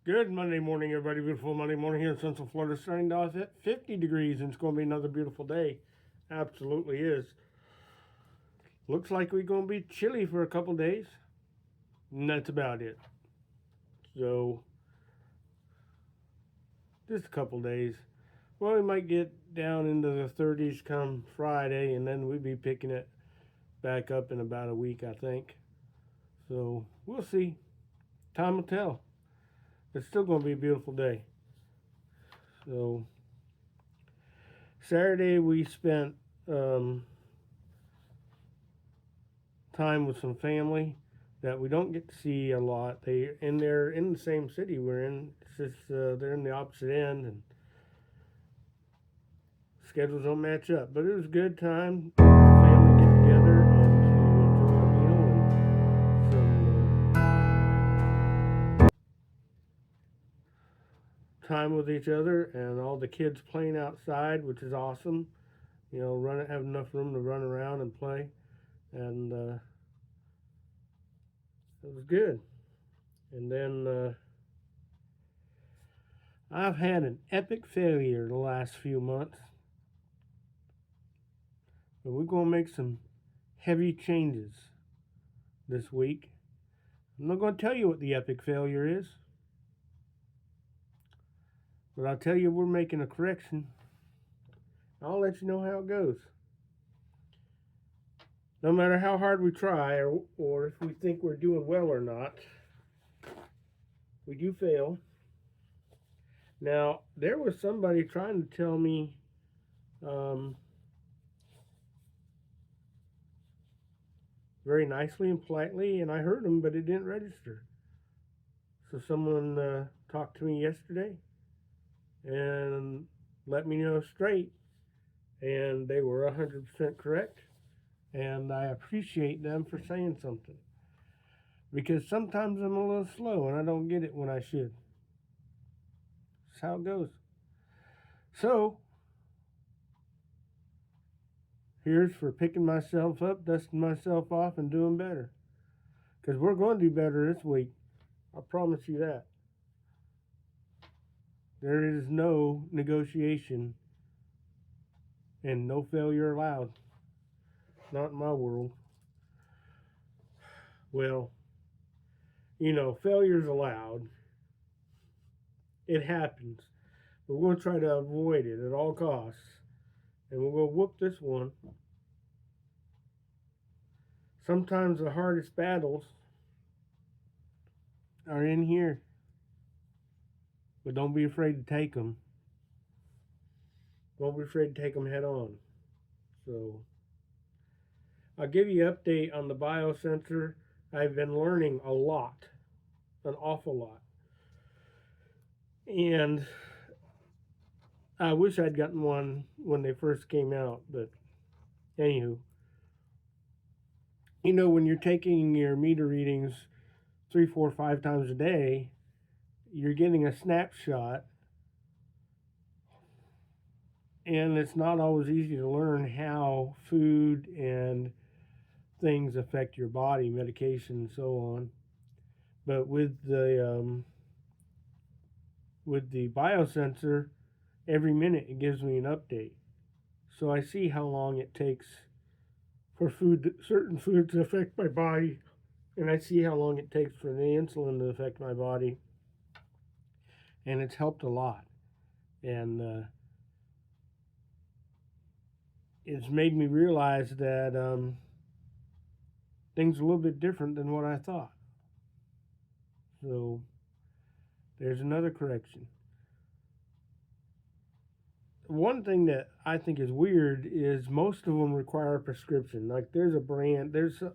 Good Monday morning, everybody. Beautiful Monday morning here in Central Florida. Starting off at 50 degrees, and it's going to be another beautiful day. Absolutely is. Looks like we're going to be chilly for a couple days, and that's about it. So, just a couple days. Well, we might get down into the 30s come Friday, and then we'll be picking it back up in about a week, I think. So, we'll see. Time will tell. It's still going to be a beautiful day. So, Saturday we spent time with some family that we don't get to see a lot. They're in the same city we're in. It's just they're in the opposite end, and schedules don't match up. But it was a good time. Family get together and to enjoy a meal and some time with each other, and all the kids playing outside, which is awesome. You know, have enough room to run around and play, and it was good. And then I've had an epic failure the last few months, but we're going to make some heavy changes this week. I'm not going to tell you what the epic failure is, but I'll tell you we're making a correction. I'll let you know how it goes. No matter how hard we try, or if we think we're doing well or not, we do fail. Now, there was somebody trying to tell me very nicely and politely, and I heard him, but it didn't register. So someone talked to me yesterday and let me know straight, and they were 100% correct, and I appreciate them for saying something, because sometimes I'm a little slow and I don't get it when I should. That's how it goes. So, here's for picking myself up, dusting myself off, and doing better, because we're going to do better this week. I promise you that. There is no negotiation and no failure allowed. Not in my world. Well, failure's allowed. It happens. But we're going to try to avoid it at all costs. And we're going to whoop this one. Sometimes the hardest battles are in here. But don't be afraid to take them. Don't be afraid to take them head on. So, I'll give you an update on the biosensor. I've been learning a lot, an awful lot. And I wish I'd gotten one when they first came out, but anywho. When you're taking your meter readings 3, 4, 5 times a day, you're getting a snapshot, and it's not always easy to learn how food and things affect your body, medication and so on. But with the biosensor, every minute it gives me an update, so I see how long it takes for certain foods to affect my body, and I see how long it takes for the insulin to affect my body, and it's helped a lot. And it's made me realize that things are a little bit different than what I thought. So there's another correction. One thing that I think is weird is most of them require a prescription. Like there's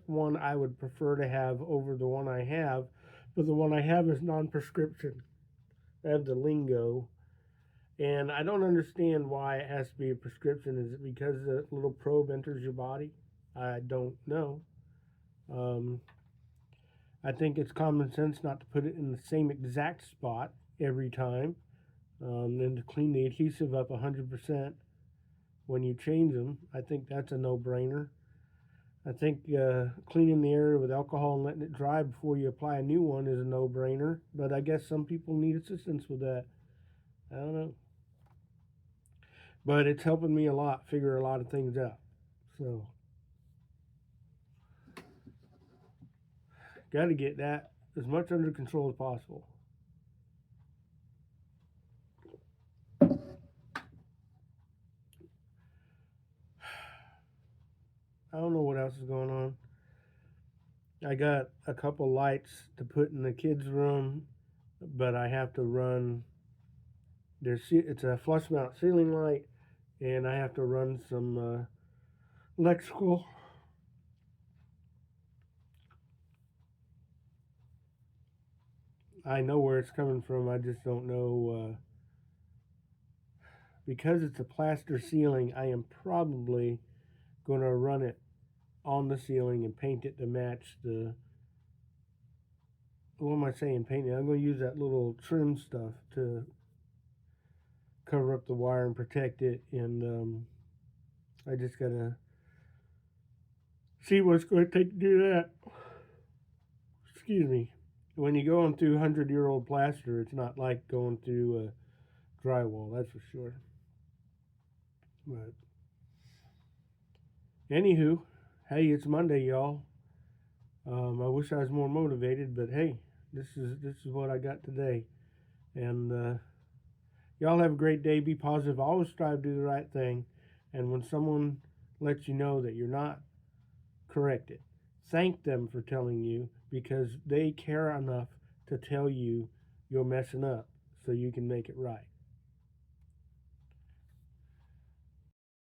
one I would prefer to have over the one I have, but the one I have is non-prescription. I have the Lingo, and I don't understand why it has to be a prescription. Is it because the little probe enters your body? I don't know. I think it's common sense not to put it in the same exact spot every time. And to clean the adhesive up 100% when you change them. I think that's a no-brainer. I think cleaning the area with alcohol and letting it dry before you apply a new one is a no-brainer. But I guess some people need assistance with that. I don't know. But it's helping me a lot, figure a lot of things out. So, got to get that as much under control as possible. I don't know what else is going on. I got a couple lights to put in the kids' room, but I have to run. It's a flush mount ceiling light, and I have to run some electrical. I know where it's coming from. I just don't know. Because it's a plaster ceiling, I am probably going to run it on the ceiling and paint it to match the. What am I saying? Paint it. I'm going to use that little trim stuff to cover up the wire and protect it. And I just got to see what it's going to take to do that. Excuse me. When you go through 100-year-old plaster, it's not like going through drywall, that's for sure. But anywho, hey, it's Monday, y'all. I wish I was more motivated, but hey, this is what I got today. And y'all have a great day. Be positive. Always strive to do the right thing. And when someone lets you know that you're not, correct it. Thank them for telling you, because they care enough to tell you you're messing up so you can make it right.